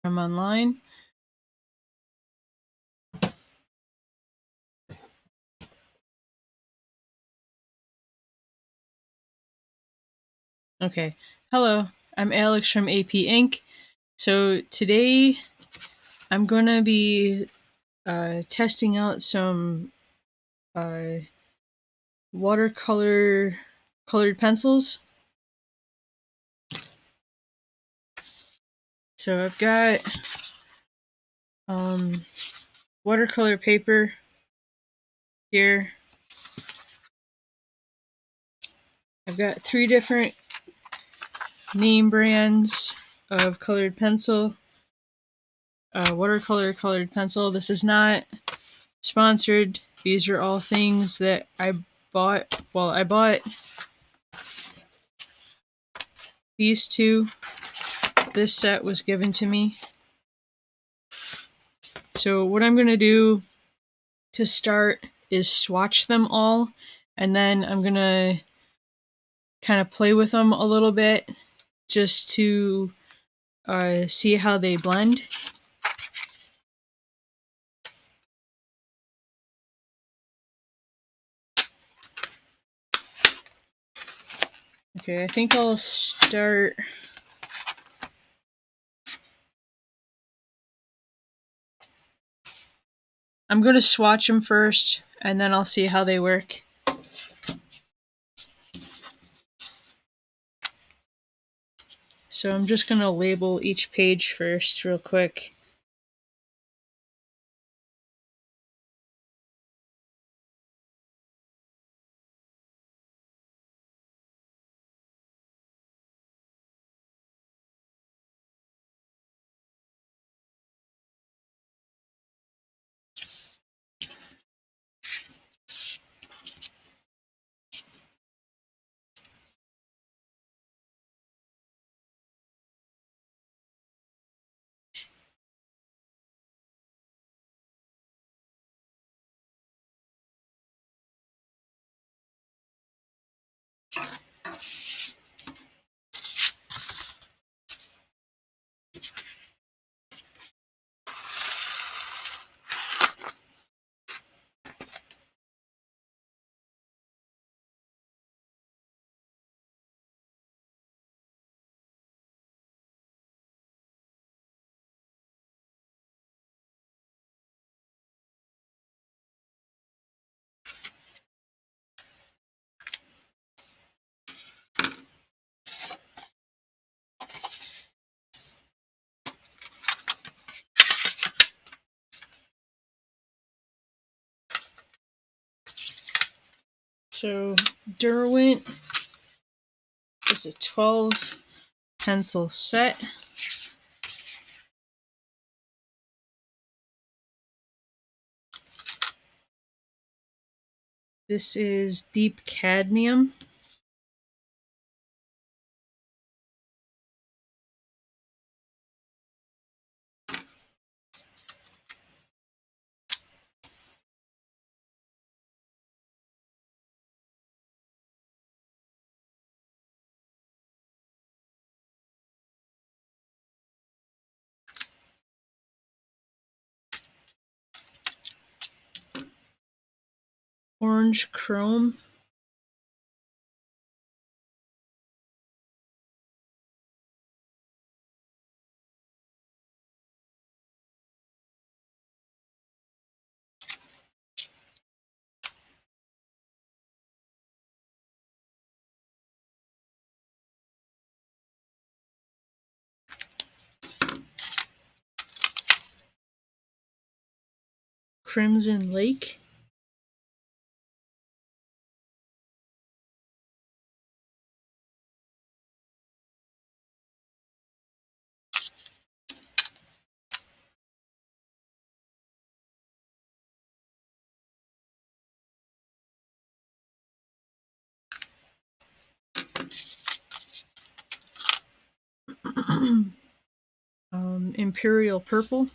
from online. Okay, hello, I'm Alex from A.P. Ink. So today I'm gonna be testing out some watercolor colored pencils. So I've got watercolor paper here. I've got 3 different name brands of colored pencil. Watercolor colored pencil. This is not sponsored. These are all things that I bought. Well, I bought these 2. This set was given to me. So what I'm going to do to start is swatch them all, and then I'm going to kind of play with them a little bit just to see how they blend. Okay, I think I'll start. I'm going to swatch them first, and then I'll see how they work. So I'm just going to label each page first real quick. So Derwent is a 12 pencil set. This is deep cadmium. Orange chrome. Crimson Lake. Imperial Purple.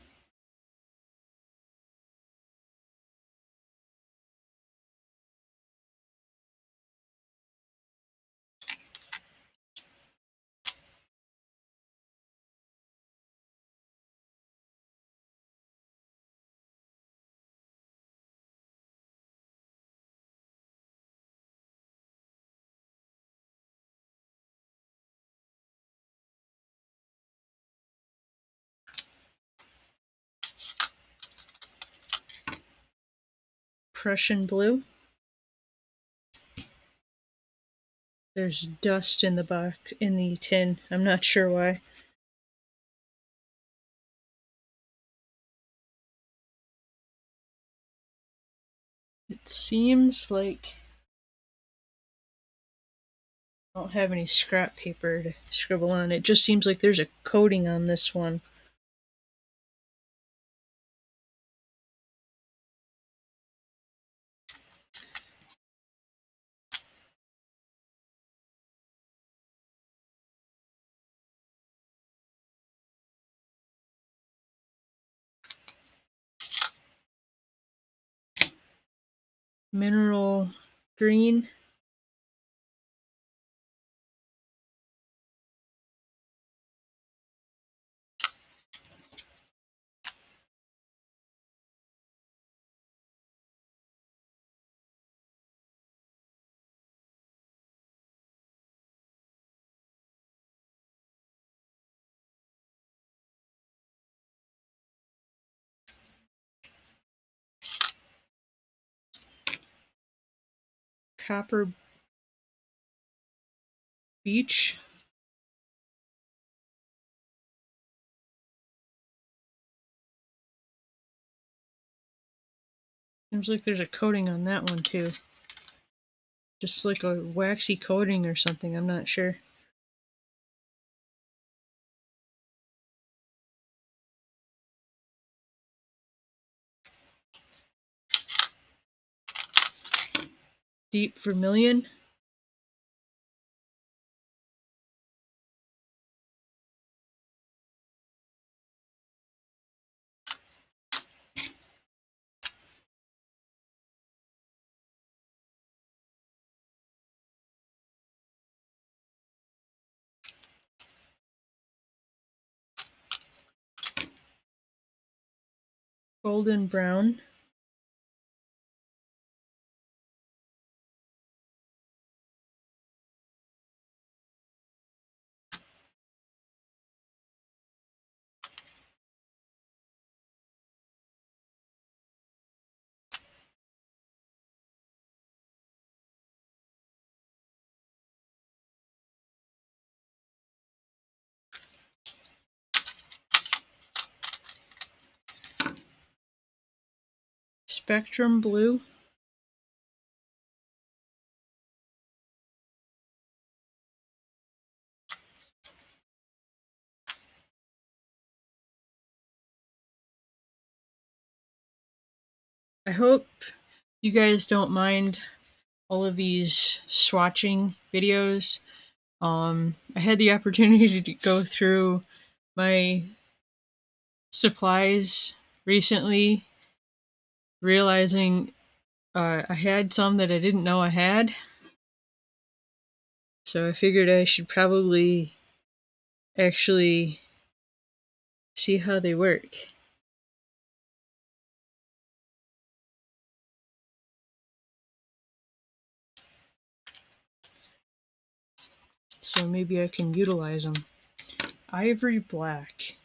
Prussian blue. There's dust in the box, in the tin. I'm not sure why. It seems like I don't have any scrap paper to scribble on. It just seems like there's a coating on this one. Mineral green. Copper beech. Seems like there's a coating on that one too. Just like a waxy coating or something, I'm not sure. Deep vermilion. Golden brown. Spectrum blue. I hope you guys don't mind all of these swatching videos. I had the opportunity to go through my supplies recently, realizing I had some that I didn't know I had. So I figured I should probably actually see how they work. So maybe I can utilize them. Ivory black.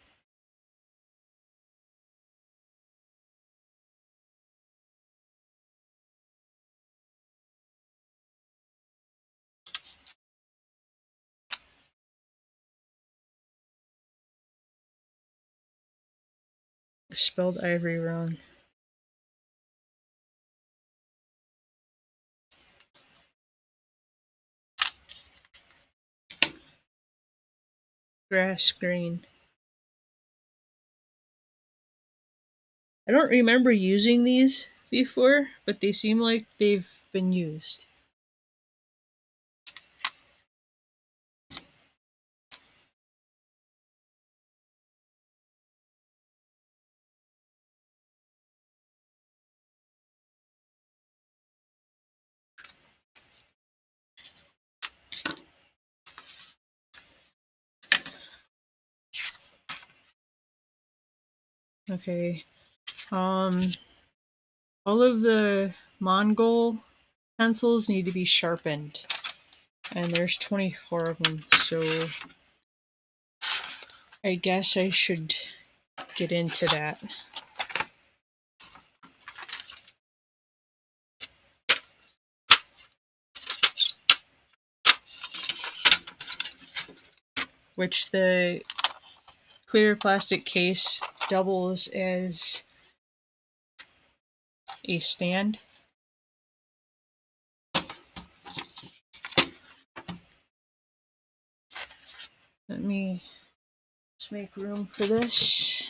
I spelled ivory wrong. Grass green. I don't remember using these before, but they seem like they've been used. Okay. All of the Mongol pencils need to be sharpened. And there's 24 of them, so I guess I should get into that. which the clear plastic case doubles as a stand. Let me just make room for this.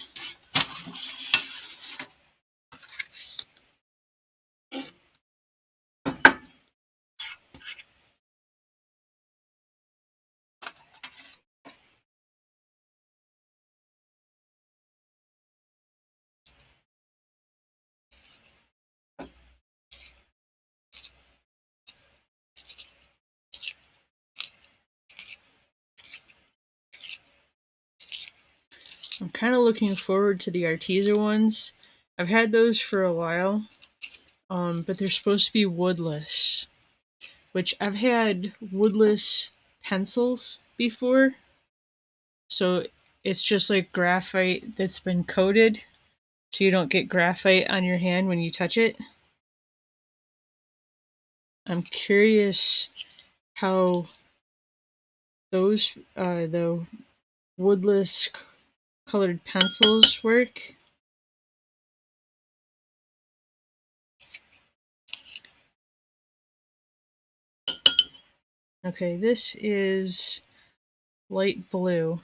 I'm kind of looking forward to the Arteza ones. I've had those for a while, but they're supposed to be woodless, which I've had woodless pencils before. So it's just like graphite that's been coated, so you don't get graphite on your hand when you touch it. I'm curious how those the woodless colored pencils work. Okay, this is light blue.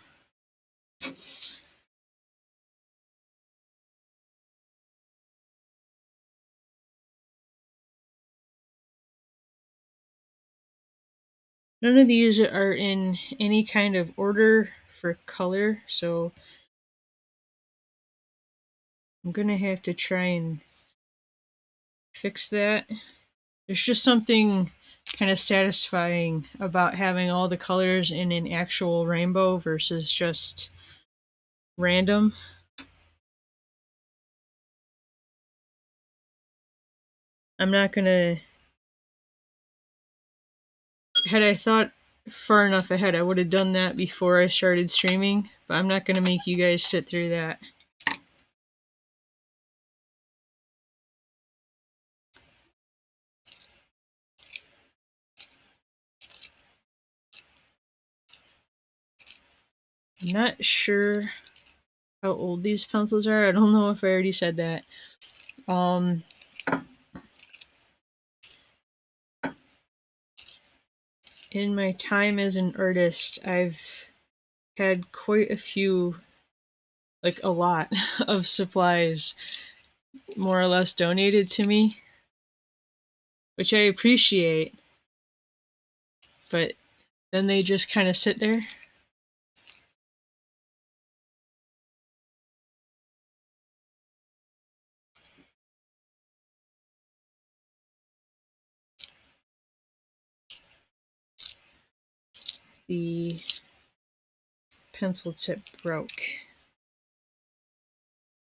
None of these are in any kind of order for color, so I'm gonna have to try and fix that. There's just something kind of satisfying about having all the colors in an actual rainbow versus just random. I'm not gonna. Had I thought far enough ahead, I would have done that before I started streaming, but I'm not gonna make you guys sit through that. I'm not sure how old these pencils are. I don't know if I already said that. In my time as an artist, I've had quite a few, like a lot of supplies more or less donated to me, which I appreciate, but then they just kind of sit there. The pencil tip broke.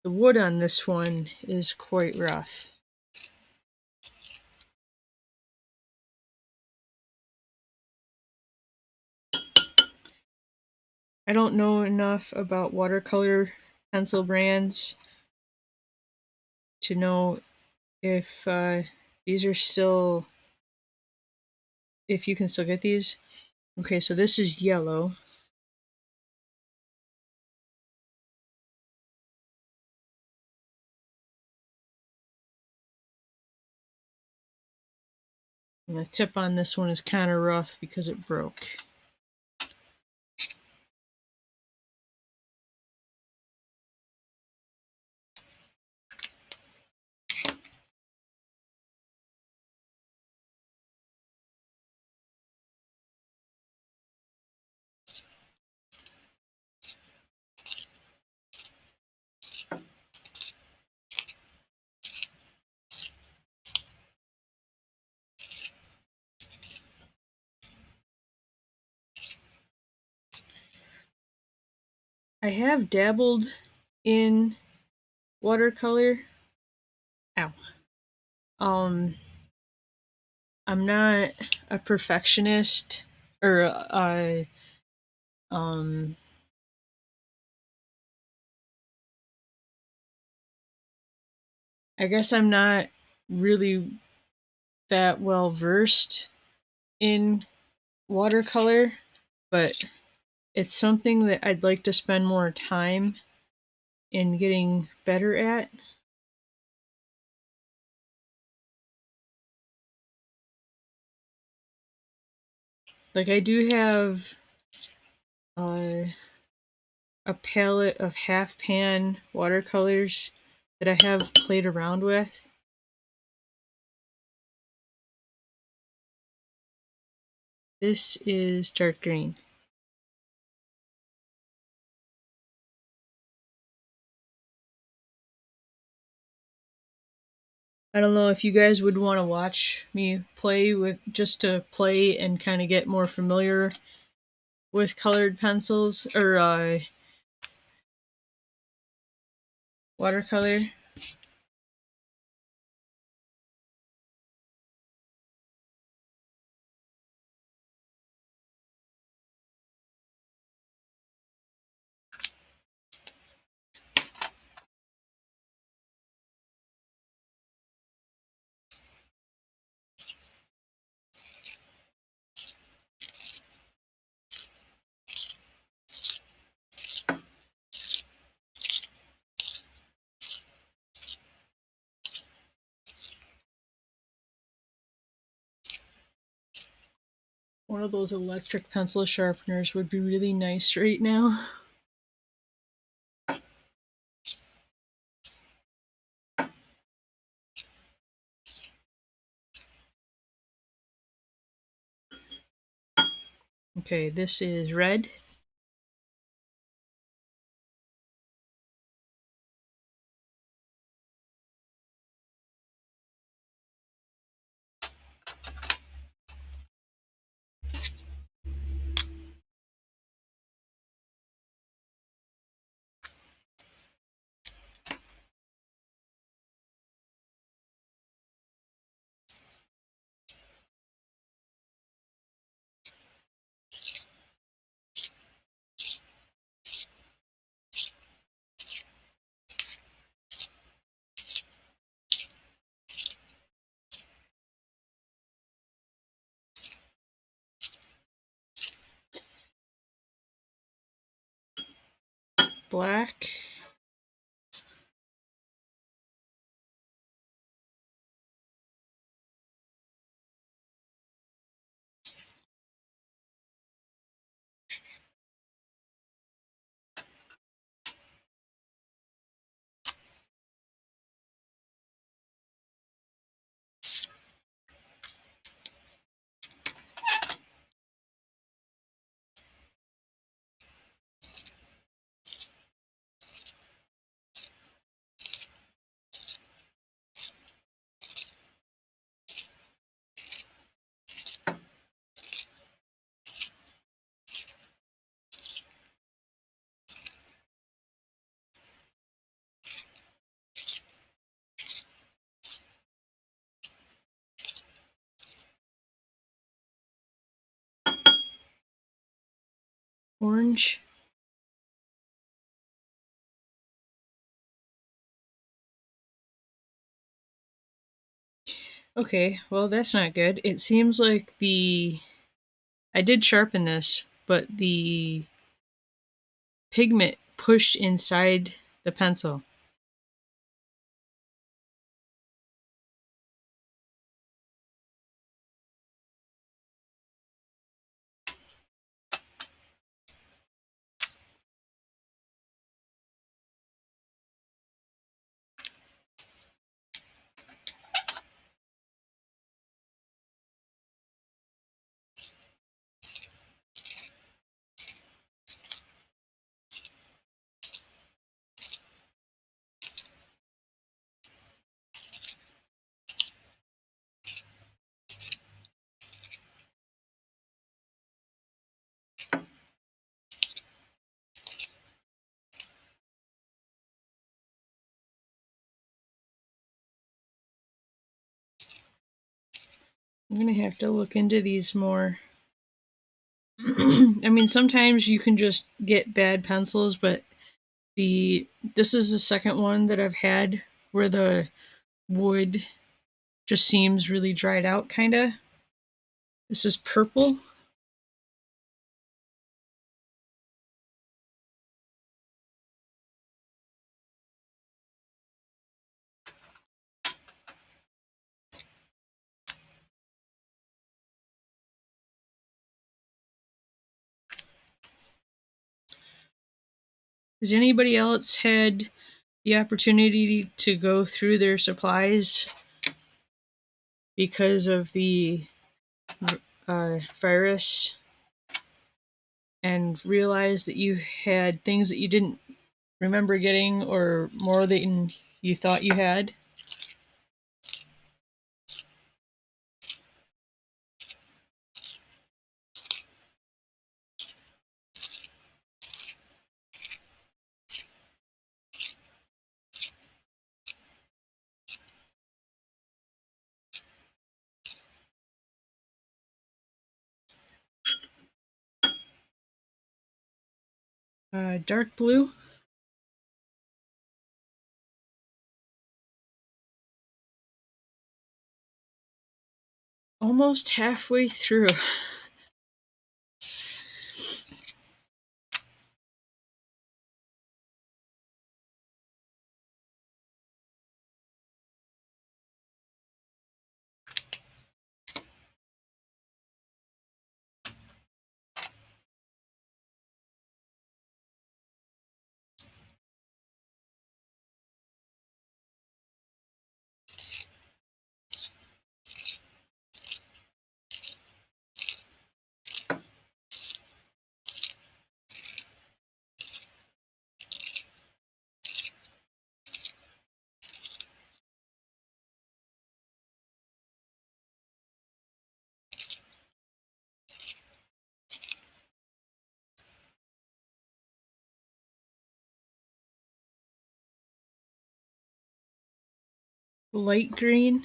The wood on this one is quite rough. I don't know enough about watercolor pencil brands to know if these are still, if you can still get these. Okay, so this is yellow. And the tip on this one is kind of rough because it broke. I have dabbled in watercolor. Ow. I'm not a perfectionist or um I guess I'm not really that well versed in watercolor, but it's something that I'd like to spend more time in getting better at. Like I do have uh, a palette of half pan watercolors that I have played around with. This is dark green. I don't know if you guys would want to watch me play with, just to play and kind of get more familiar with colored pencils or watercolor. One of those electric pencil sharpeners would be really nice right now. Okay, this is red. Black. Orange. Okay, well that's not good. It seems like I did sharpen this, but the pigment pushed inside the pencil. I'm gonna have to look into these more. I mean, sometimes you can just get bad pencils, but this is the second one that I've had where the wood just seems really dried out, kinda. This is purple. Has anybody else had the opportunity to go through their supplies because of the virus and realize that you had things that you didn't remember getting or more than you thought you had? Dark blue. Almost halfway through. Light green.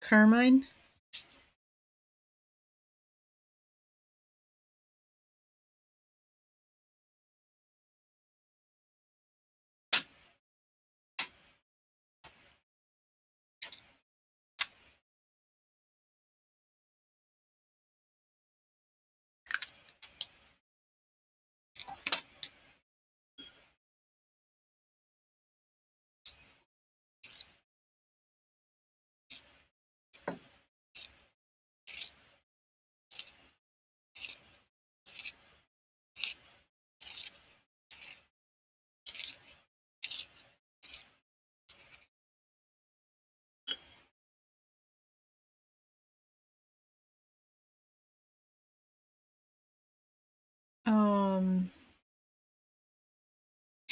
Carmine.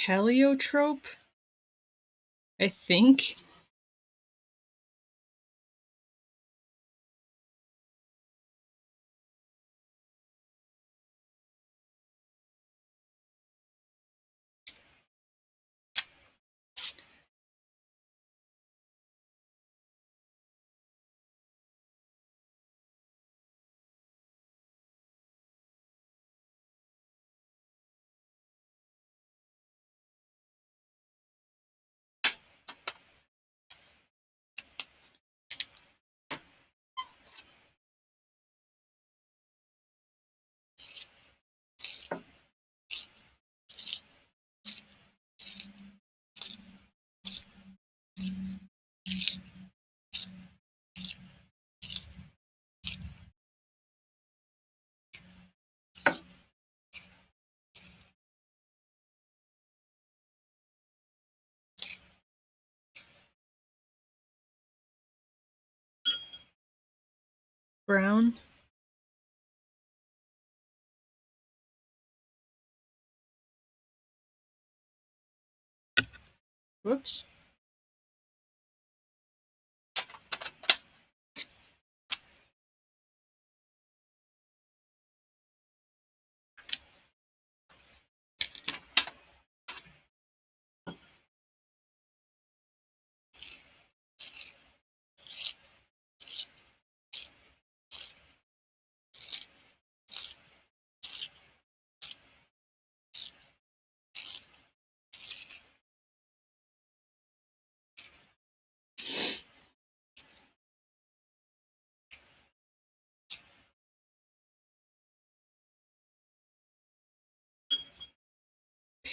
Heliotrope, I think. Brown. Whoops.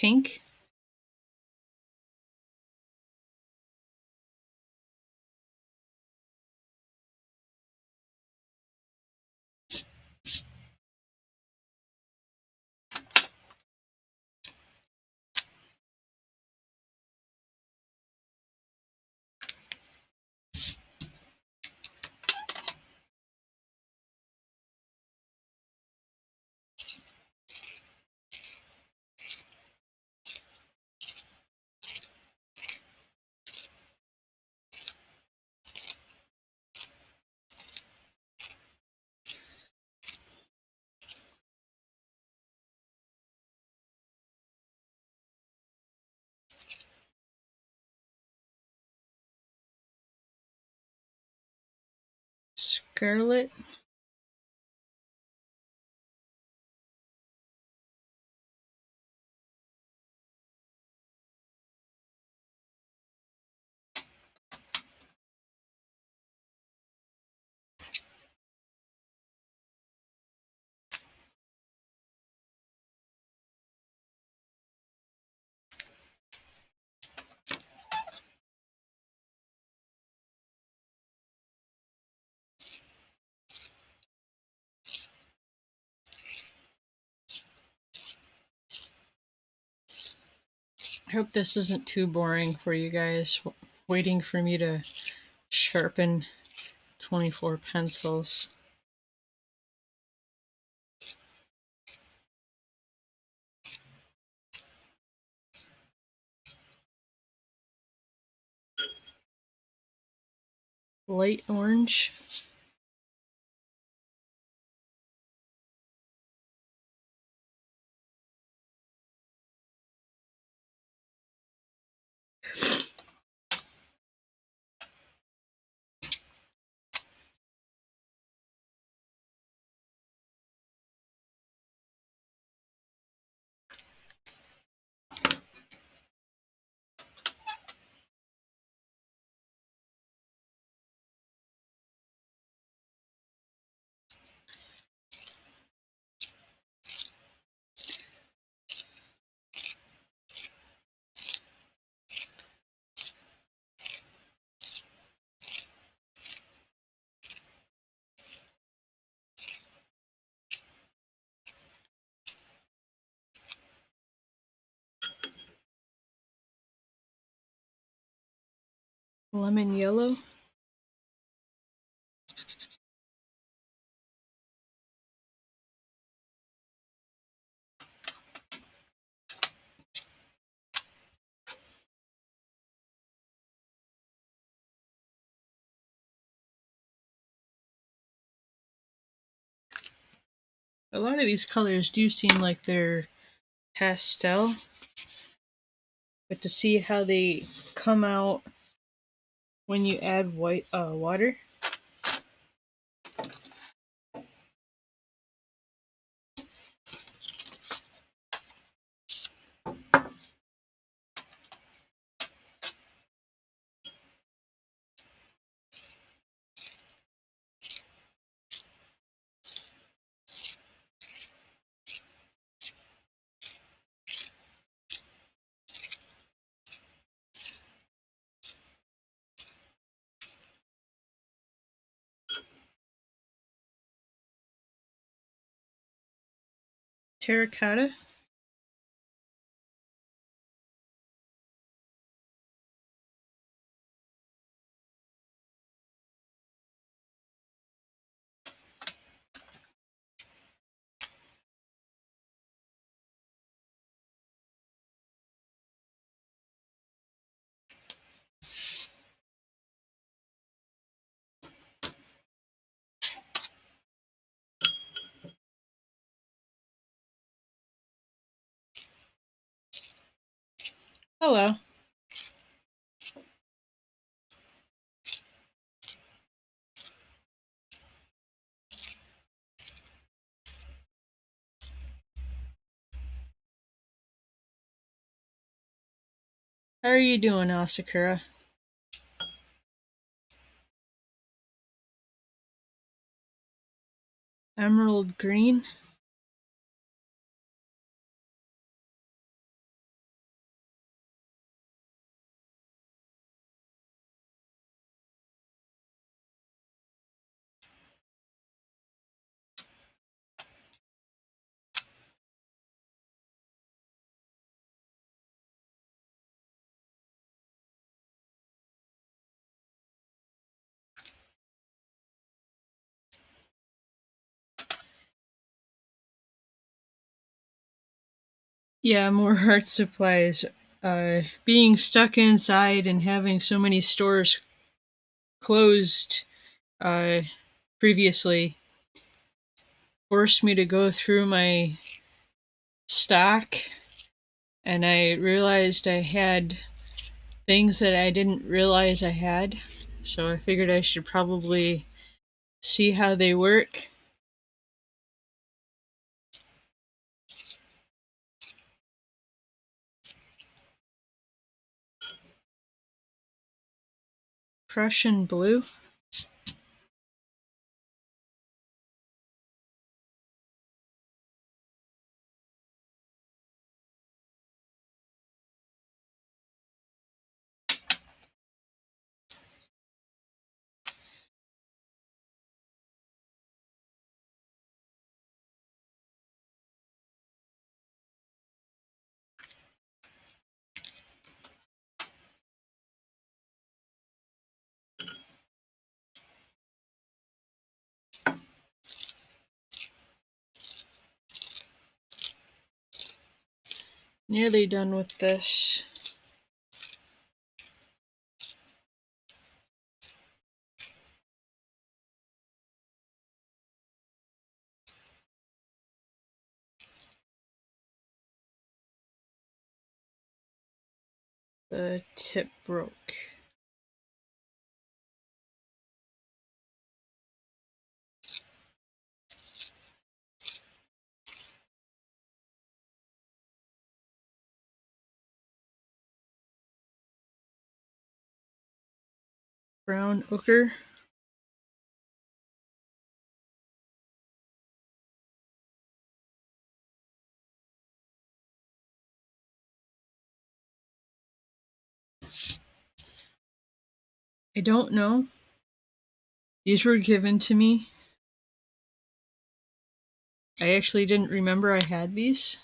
pink. Scarlet. I hope this isn't too boring for you guys, waiting for me to sharpen 24 pencils. Light orange. Lemon yellow. A lot of these colors do seem like they're pastel, but to see how they come out when you add white water. Terracotta. Hello. How are you doing, Asakura? Emerald green. Yeah, more art supplies. Being stuck inside and having so many stores closed uh, previously forced me to go through my stock, and I realized I had things that I didn't realize I had. So I figured I should probably see how they work. Prussian blue. Nearly done with this. The tip broke. Brown ochre. I don't know. These were given to me. I actually didn't remember I had these.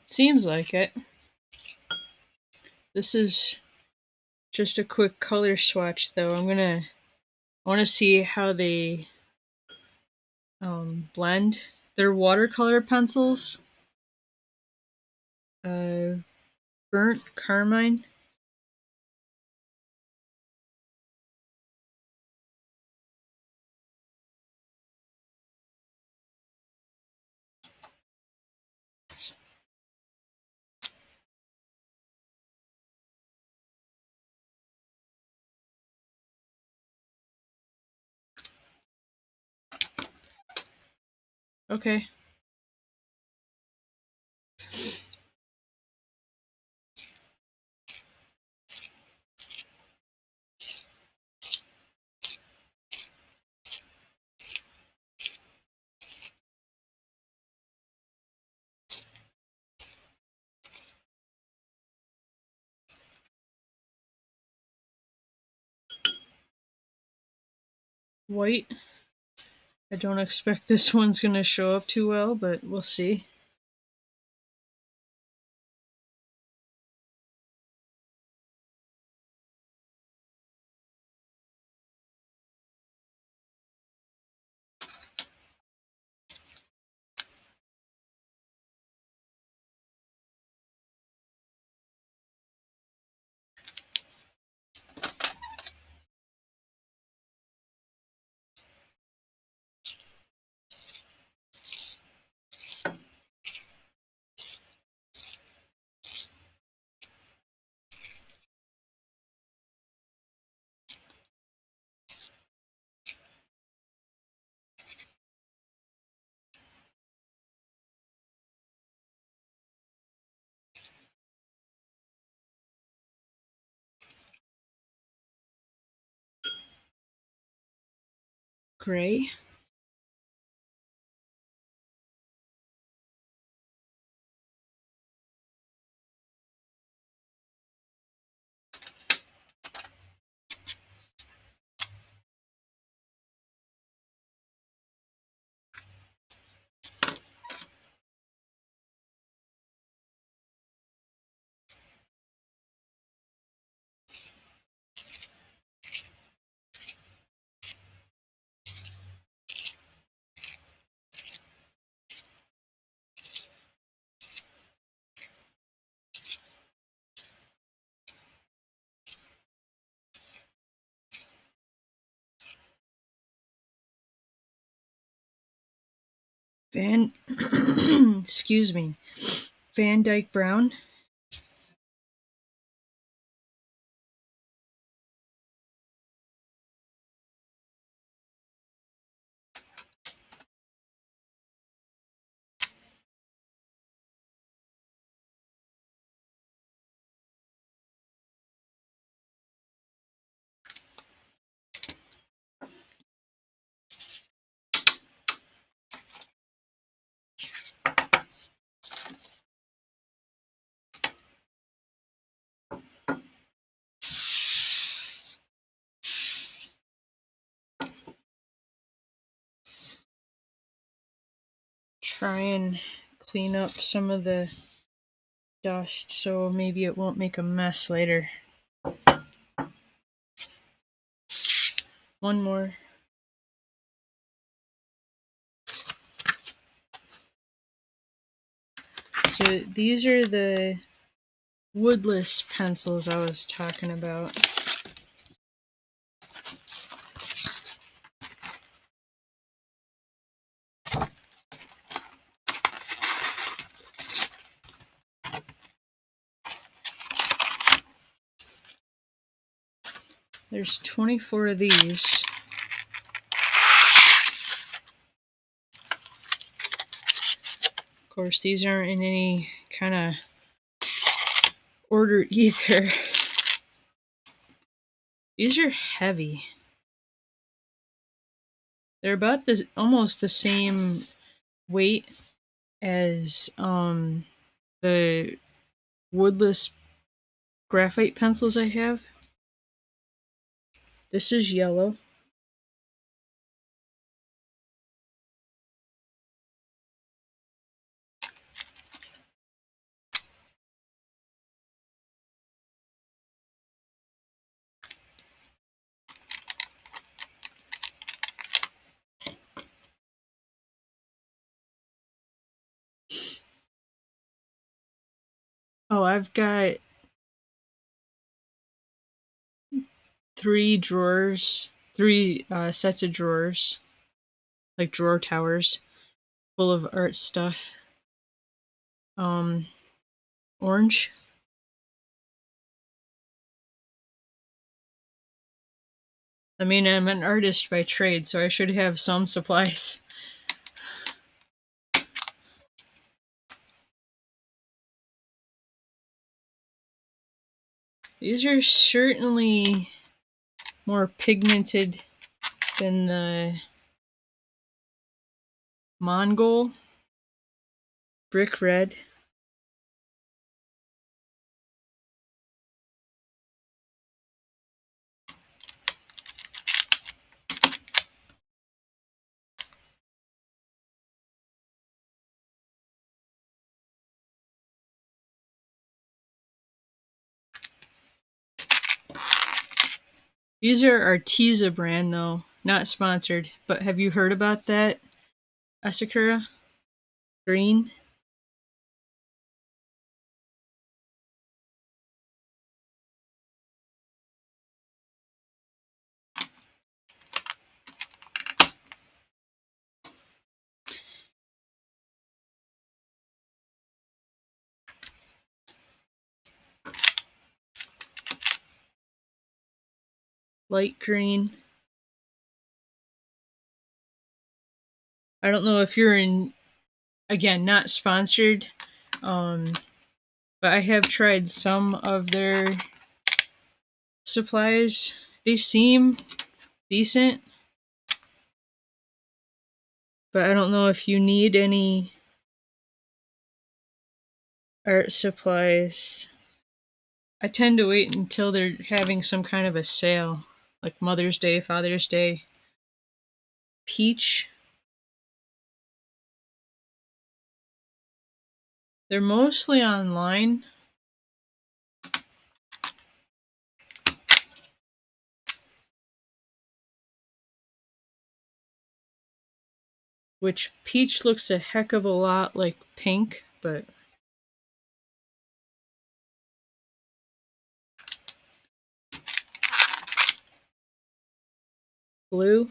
Seems like it. This is just a quick color swatch though. I want to see how they blend. They're watercolor pencils. Uh, Burnt Carmine. Okay. White. I don't expect this one's gonna show up too well, but we'll see. gray. Excuse me, Van Dyke Brown. Try and clean up some of the dust so maybe it won't make a mess later. One more. So these are the woodless pencils I was talking about. There's 24 of these. Of course, these aren't in any kind of order either. These are heavy. They're about almost the same weight as the woodless graphite pencils I have. This is yellow. Oh, I've got 3 drawers, 3 sets of drawers, like drawer towers, full of art stuff. Orange. I mean, I'm an artist by trade, so I should have some supplies. These are certainly more pigmented than the Mongol. Brick red. These are Arteza brand though, not sponsored, but have you heard about that, Asakura? Green? Light green. I don't know if you're in, again, not sponsored, but I have tried some of their supplies. They seem decent. But I don't know if you need any art supplies. I tend to wait until they're having some kind of a sale, like Mother's Day, Father's Day. Peach. They're mostly online. Which peach looks a heck of a lot like pink, but blue.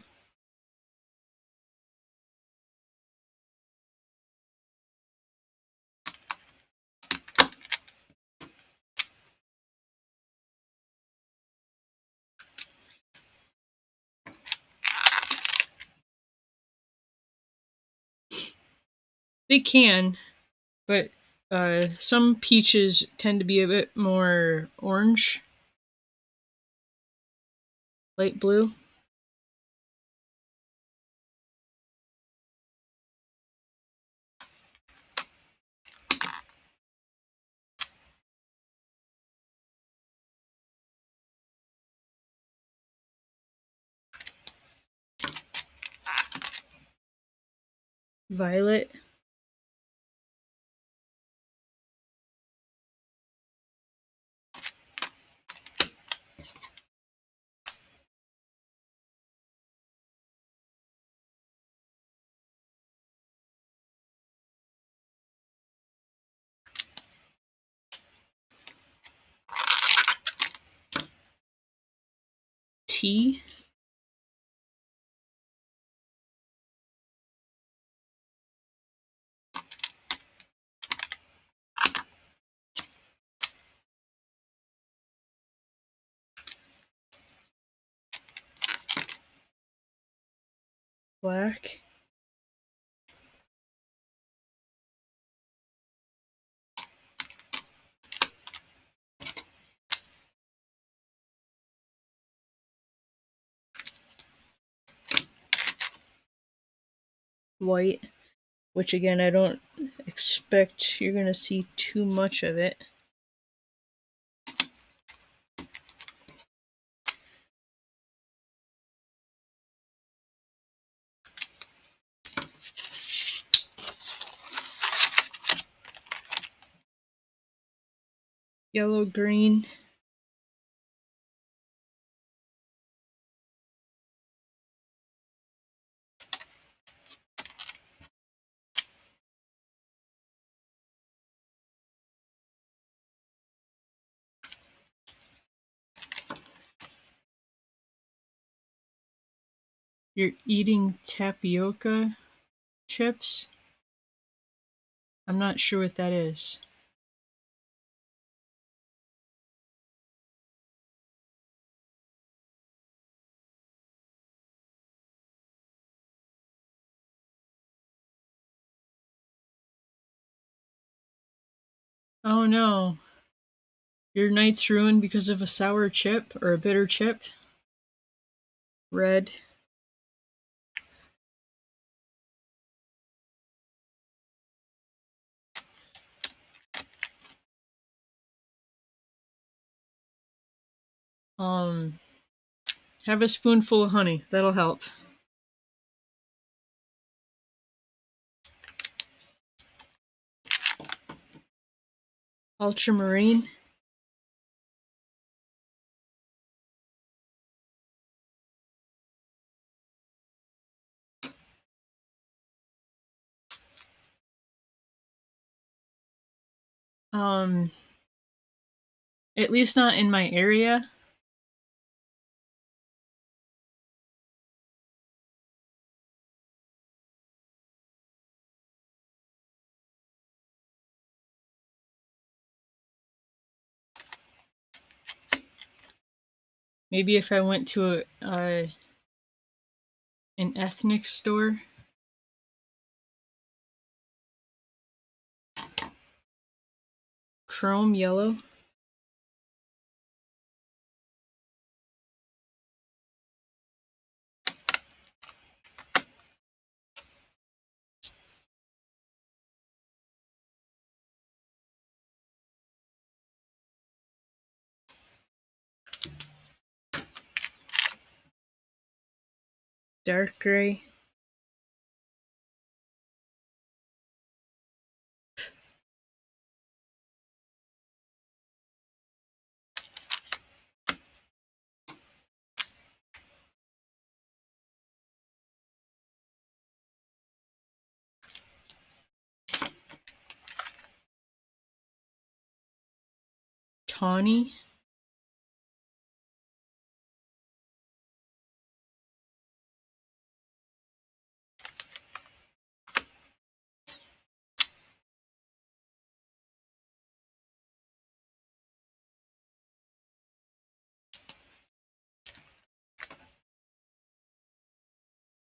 They can, but some peaches tend to be a bit more orange, light blue. Violet. Tea. Black. White. Which again, I don't expect you're going to see too much of it. Yellow, green. You're eating tapioca chips? I'm not sure what that is. Oh no. Your night's ruined because of a sour chip or a bitter chip? Red. Um, have a spoonful of honey. That'll help. Ultramarine. Um, at least not in my area. Maybe if I went to an ethnic store. Chrome yellow. dark gray. Tawny.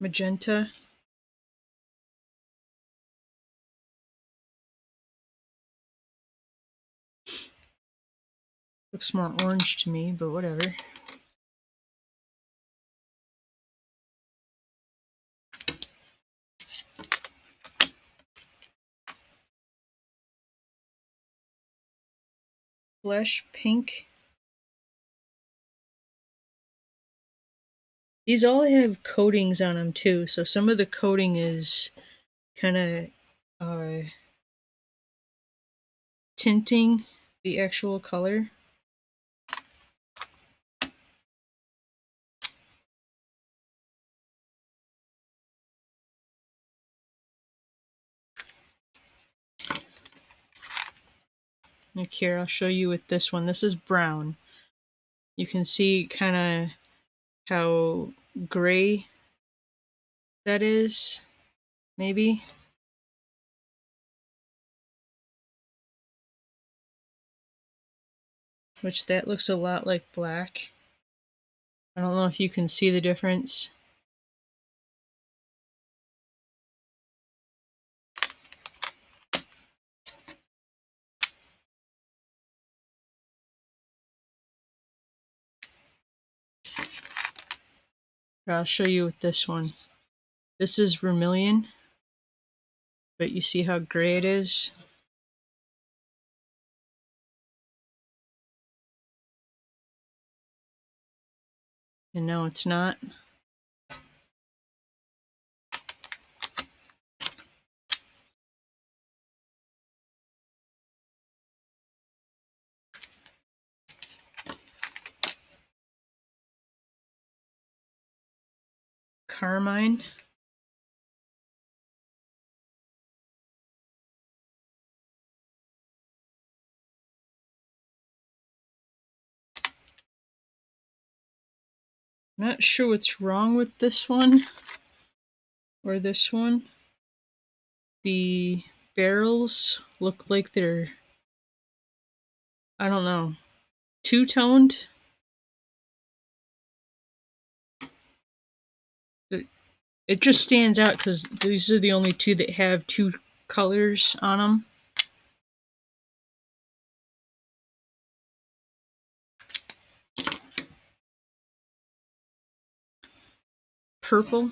Magenta. Looks more orange to me, but whatever. Flesh pink. These all have coatings on them too, so some of the coating is kind of tinting the actual color. Like here, I'll show you with this one. This is brown. You can see kind of how gray that is, maybe. Which that looks a lot like black. I don't know if you can see the difference. But I'll show you with this one. This is vermilion, but you see how gray it is? And now it's not. Carmine. Not sure what's wrong with this one or this one. The barrels look like they're, I don't know, two-toned. It just stands out because these are the only two that have two colors on them. Purple.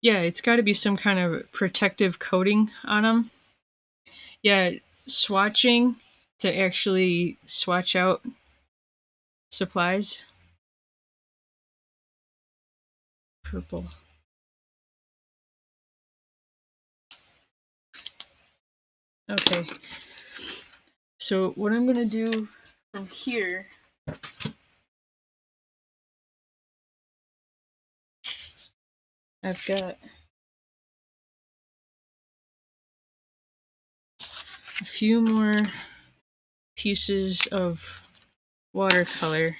Yeah, it's got to be some kind of protective coating on them. Yeah, swatching to actually swatch out supplies. Purple. Okay. So what I'm going to do from here, I've got a few more pieces of watercolor.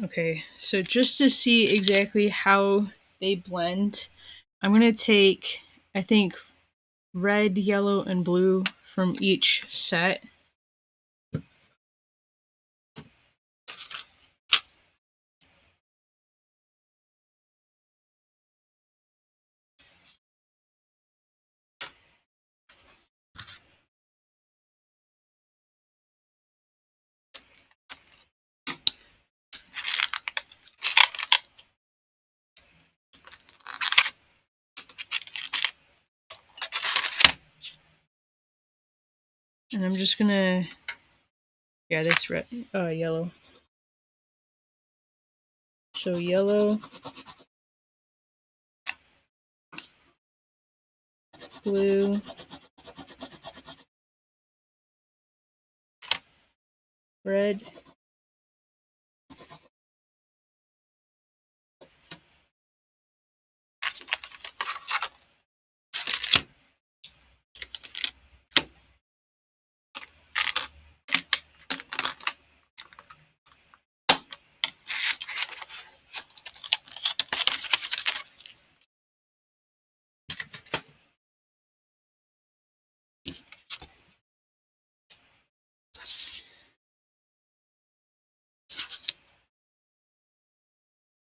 Okay, so just to see exactly how they blend, I'm going to take, I think, red, yellow, and blue from each set. And I'm just going to, yeah, that's red, yellow. So yellow, blue, red,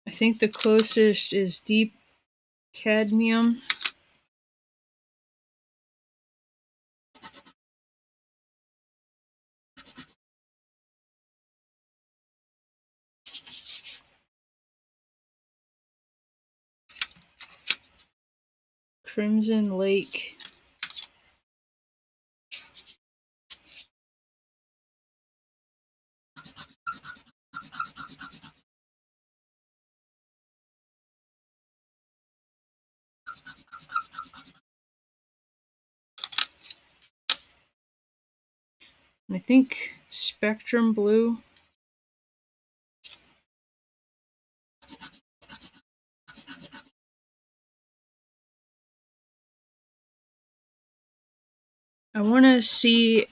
I think the closest is deep cadmium. Crimson Lake. I think Spectrum Blue. I want to see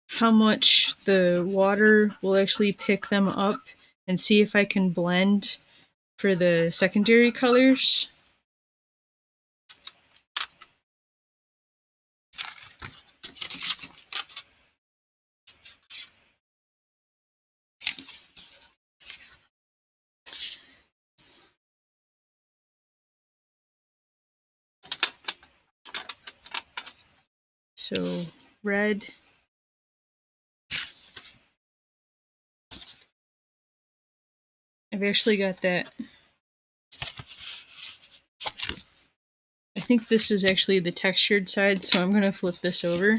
how much the water will actually pick them up and see if I can blend for the secondary colors. So red, I've actually got that. I think this is actually the textured side, so I'm going to flip this over.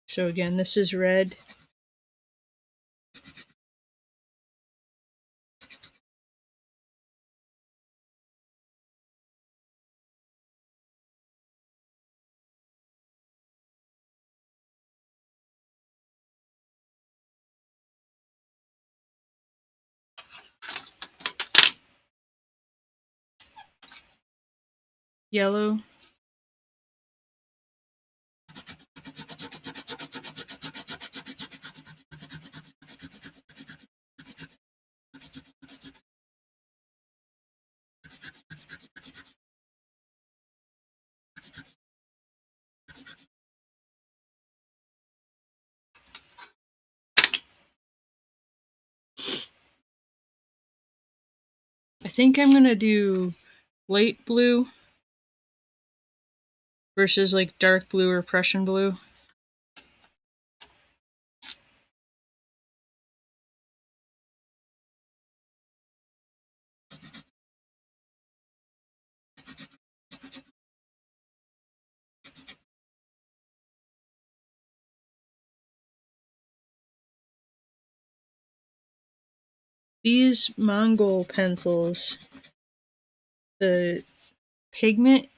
So again, this is red. Yellow. I think I'm going to do light blue versus like dark blue or Prussian blue. These Mongol pencils, the pigment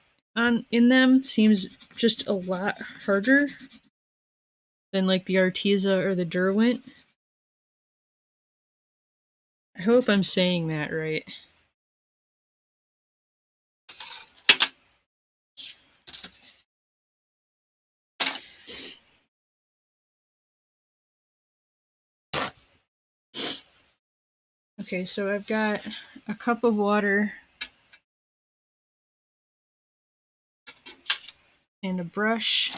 in them seems just a lot harder than like the Arteza or the Derwent. I hope I'm saying that right. Okay, so I've got a cup of water and a brush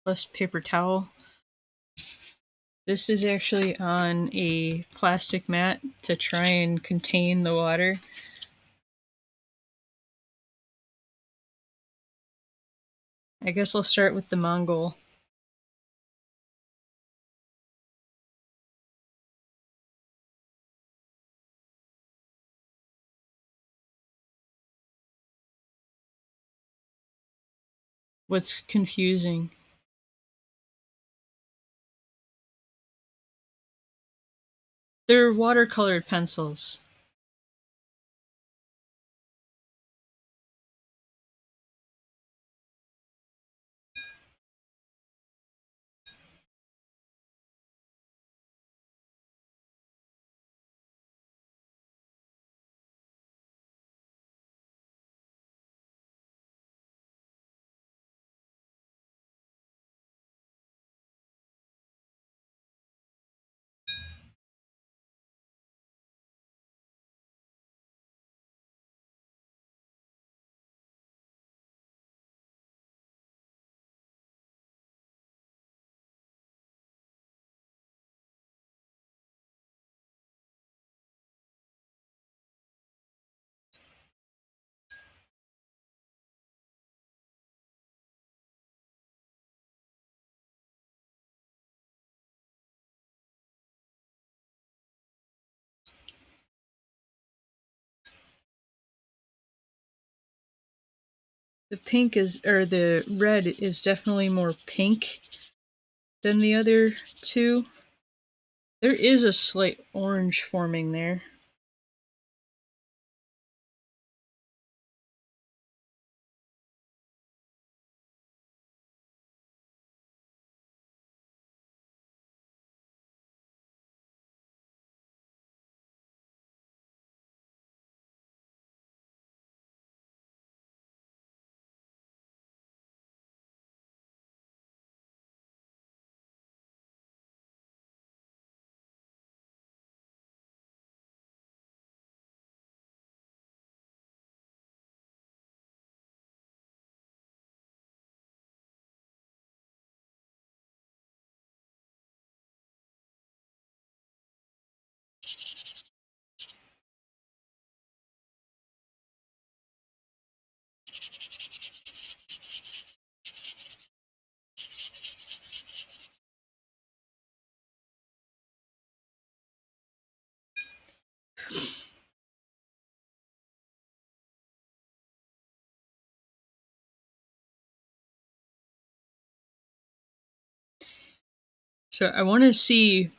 plus paper towel. This is actually on a plastic mat to try and contain the water. I guess I'll start with the Mongol. What's confusing? They're watercolored pencils. The pink is, or the red is definitely more pink than the other two. There is a slight orange forming there. So I want to see,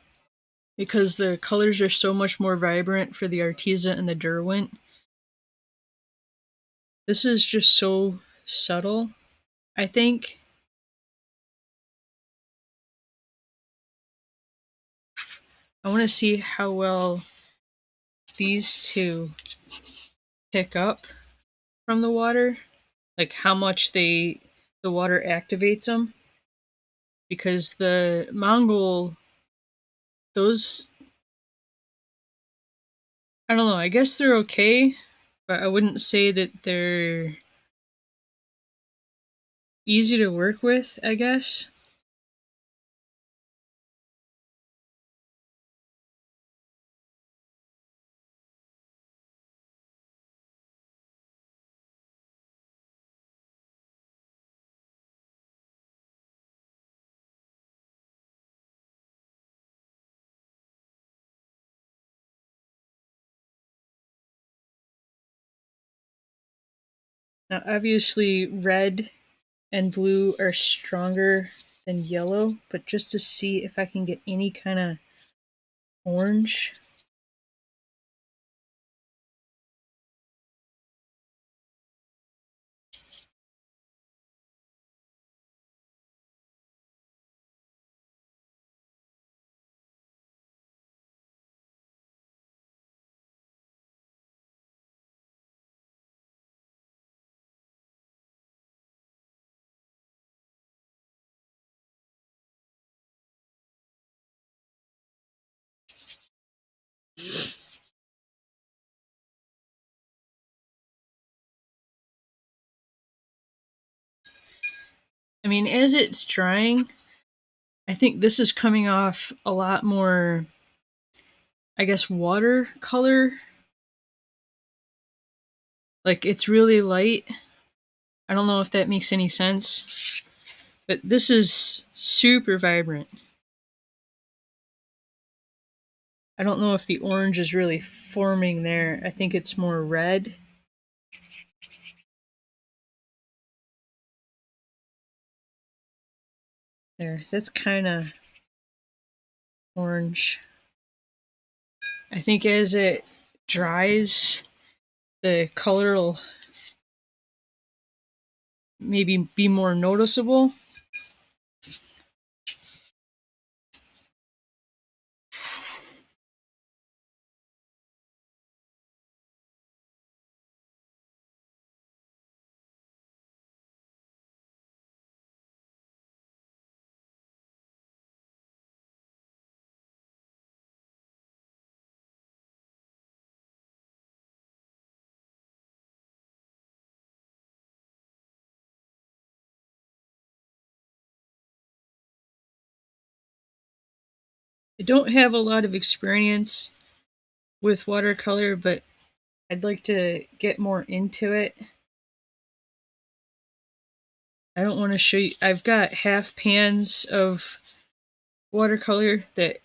because the colors are so much more vibrant for the Arteza and the Derwent. This is just so subtle, I think. I want to see how well these two pick up from the water, like how much the water activates them. Because the Mongol, those, I don't know, I guess they're okay, but I wouldn't say that they're easy to work with, I guess. Now, obviously, red and blue are stronger than yellow, but just to see if I can get any kind of orange. I mean, as it's drying, I think this is coming off a lot more, I guess, watercolor. Like, it's really light. I don't know if that makes any sense, but this is super vibrant. I don't know if the orange is really forming there. I think it's more red. There, that's kind of orange. I think as it dries, the color will maybe be more noticeable. I don't have a lot of experience with watercolor, but I'd like to get more into it. I don't want to show you. I've got half pans of watercolor that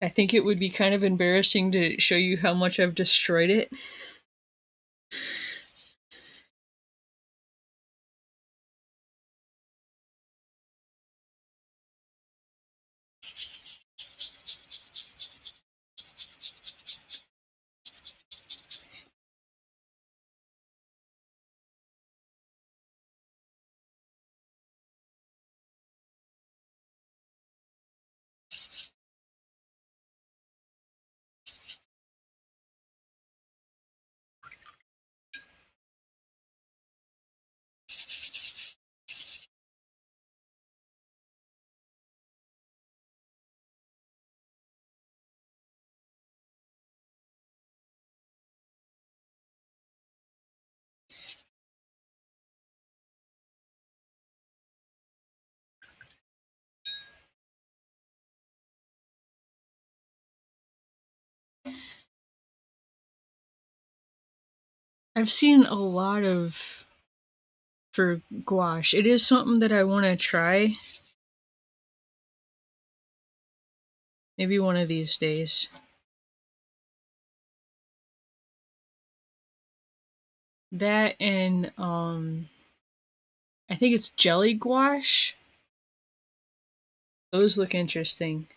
I think it would be kind of embarrassing to show you how much I've destroyed it. I've seen a lot of for gouache. It is something that I want to try. Maybe one of these days. That and I think it's jelly gouache. Those look interesting.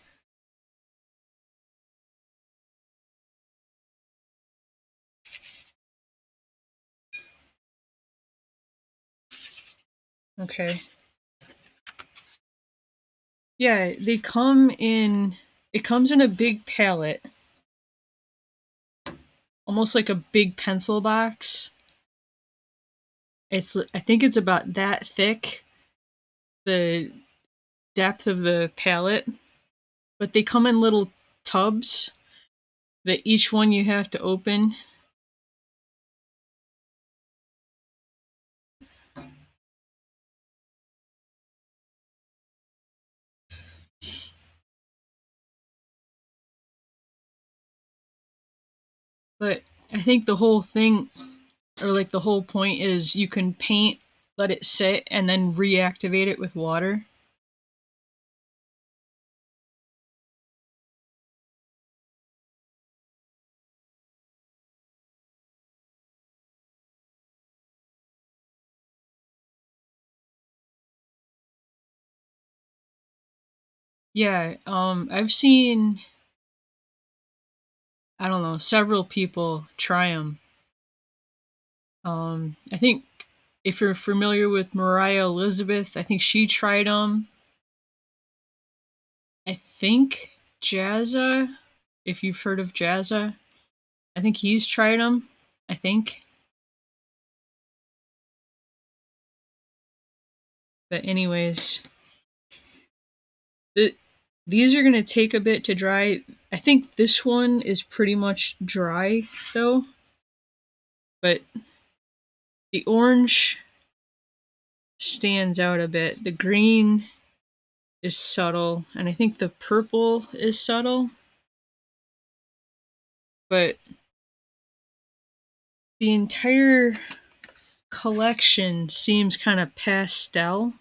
Okay. Yeah, they come in it comes in a big palette, almost like a big pencil box. I think it's about that thick, the depth of the palette, but they come in little tubs that each one you have to open. But I think the whole thing, or like the whole point, is you can paint, let it sit, and then reactivate it with water. Yeah, I've seen, I don't know, several people try them. I think if you're familiar with Mariah Elizabeth, I think she tried them. I think Jazza, if you've heard of Jazza, I think he's tried them. I think. But anyways, the, these are gonna take a bit to dry. I think this one is pretty much dry though. But the orange stands out a bit. The green is subtle, and I think the purple is subtle. But the entire collection seems kind of pastel.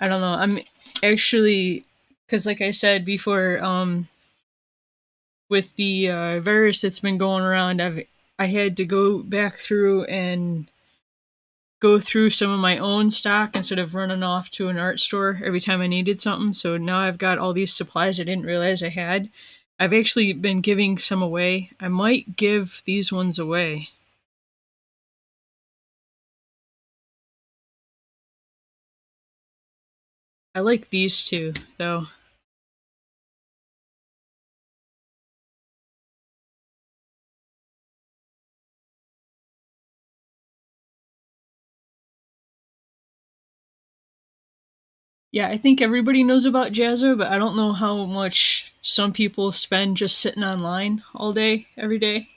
I don't know. I'm actually, because like I said before, with the virus that's been going around, I had to go back through and go through some of my own stock instead of running off to an art store every time I needed something. So now I've got all these supplies I didn't realize I had. I've actually been giving some away. I might give these ones away. I like these two, though. Yeah, I think everybody knows about Jazzo, but I don't know how much some people spend just sitting online all day, every day.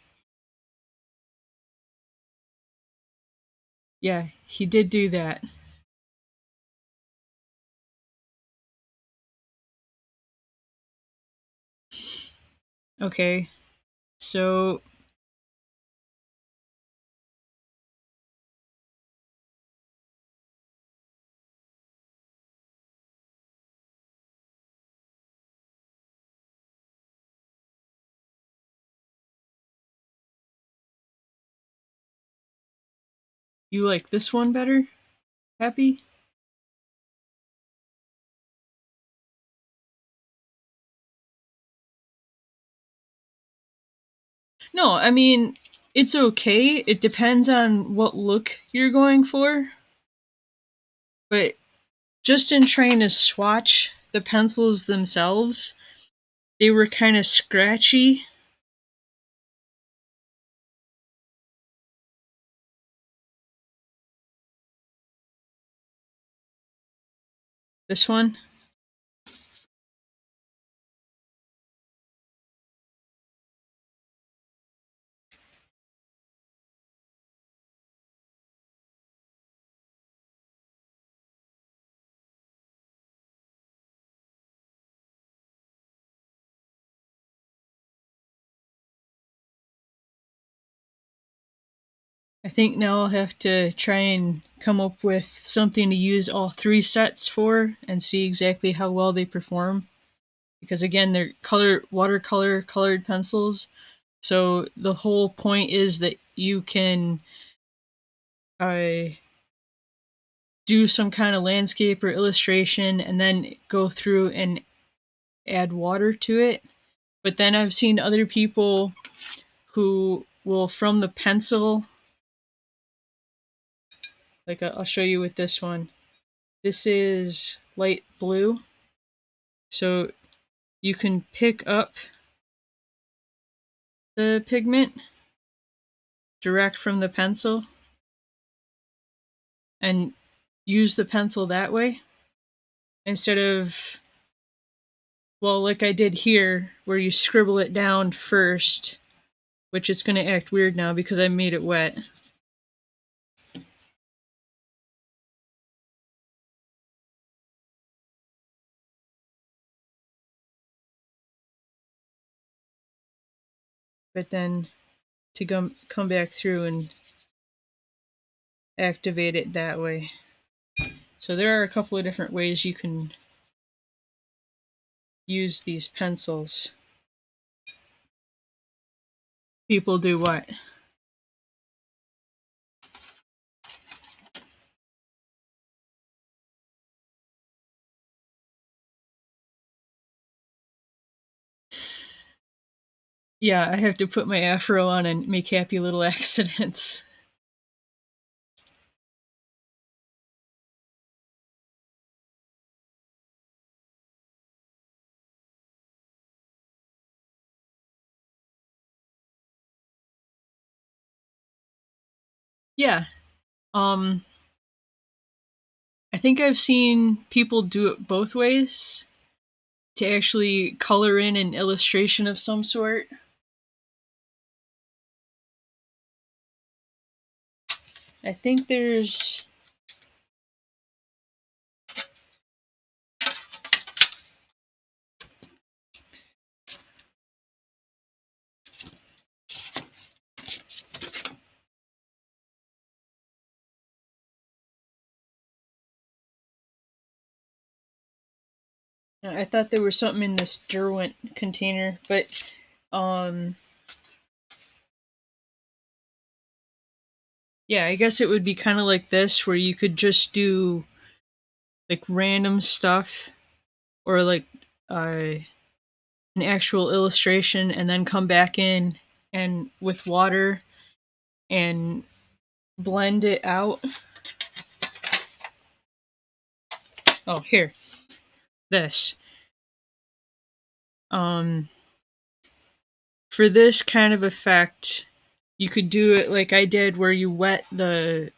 Yeah, he did do that. Okay, so you like this one better, Happy? No, I mean, it's okay. It depends on what look you're going for. But just in trying to swatch the pencils themselves, they were kind of scratchy. This one. I think now I'll have to try and come up with something to use all three sets for and see exactly how well they perform. Because again, they're watercolor colored pencils. So the whole point is that you can uh, do some kind of landscape or illustration and then go through and add water to it. But then I've seen other people who will, from the pencil, like I'll show you with this one. This is light blue. So you can pick up the pigment direct from the pencil and use the pencil that way instead of, well, like I did here, where you scribble it down first, which is going to act weird now because I made it wet. But then to come back through and activate it that way. So there are a couple of different ways you can use these pencils. People do what? Yeah, I have to put my afro on and make happy little accidents. Yeah. Um I think I've seen people do it both ways. to actually color in an illustration of some sort. I think there's I thought there was something in this Derwent container, but yeah, I guess it would be kind of like this, where you could just do like random stuff, or like an actual illustration, and then come back in and with water and blend it out. Oh, here, this. For this kind of effect, you could do it like I did, where you wet the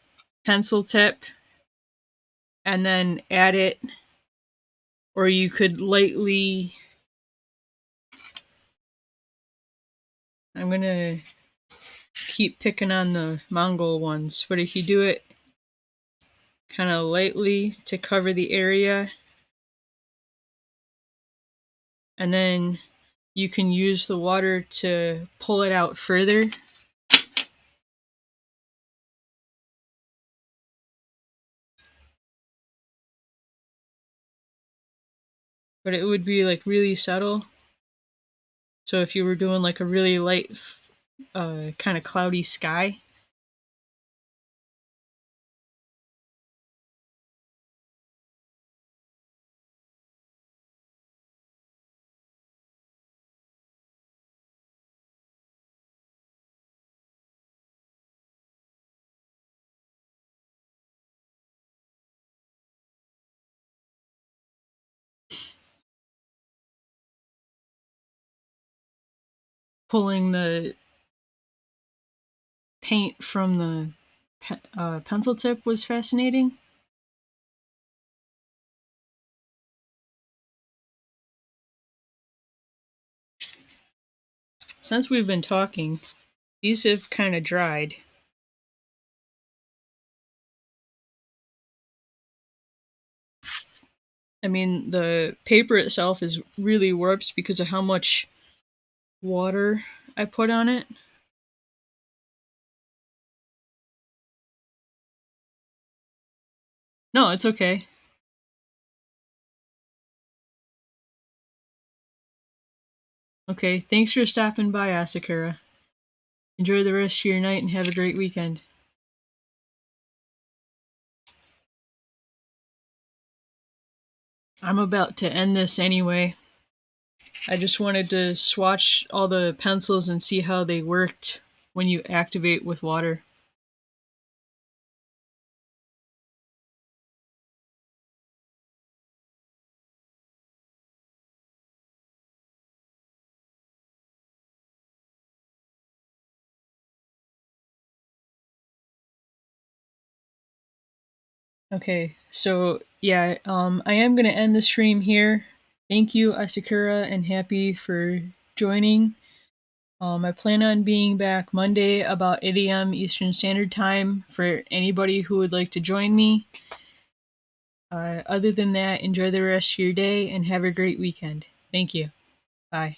pencil tip and then add it, or you could lightly. I'm gonna keep picking on the Mongol ones, but if you do it kind of lightly to cover the area, and then you can use the water to pull it out further. But it would be like really subtle. So if you were doing like a really light, kind of cloudy sky. Pulling the paint from the pencil tip was fascinating. Since we've been talking, these have kind of dried. I mean, the paper itself is really warped because of how much water I put on it. No, it's okay. Okay, thanks for stopping by, Asakura. Enjoy the rest of your night and have a great weekend. I'm about to end this anyway. I just wanted to swatch all the pencils and see how they worked when you activate with water. Okay, so yeah, I am gonna end the stream here. Thank you, Asakura and Happy, for joining. I plan on being back Monday about 8 a.m. Eastern Standard Time for anybody who would like to join me. Other than that, enjoy the rest of your day and have a great weekend. Thank you. Bye.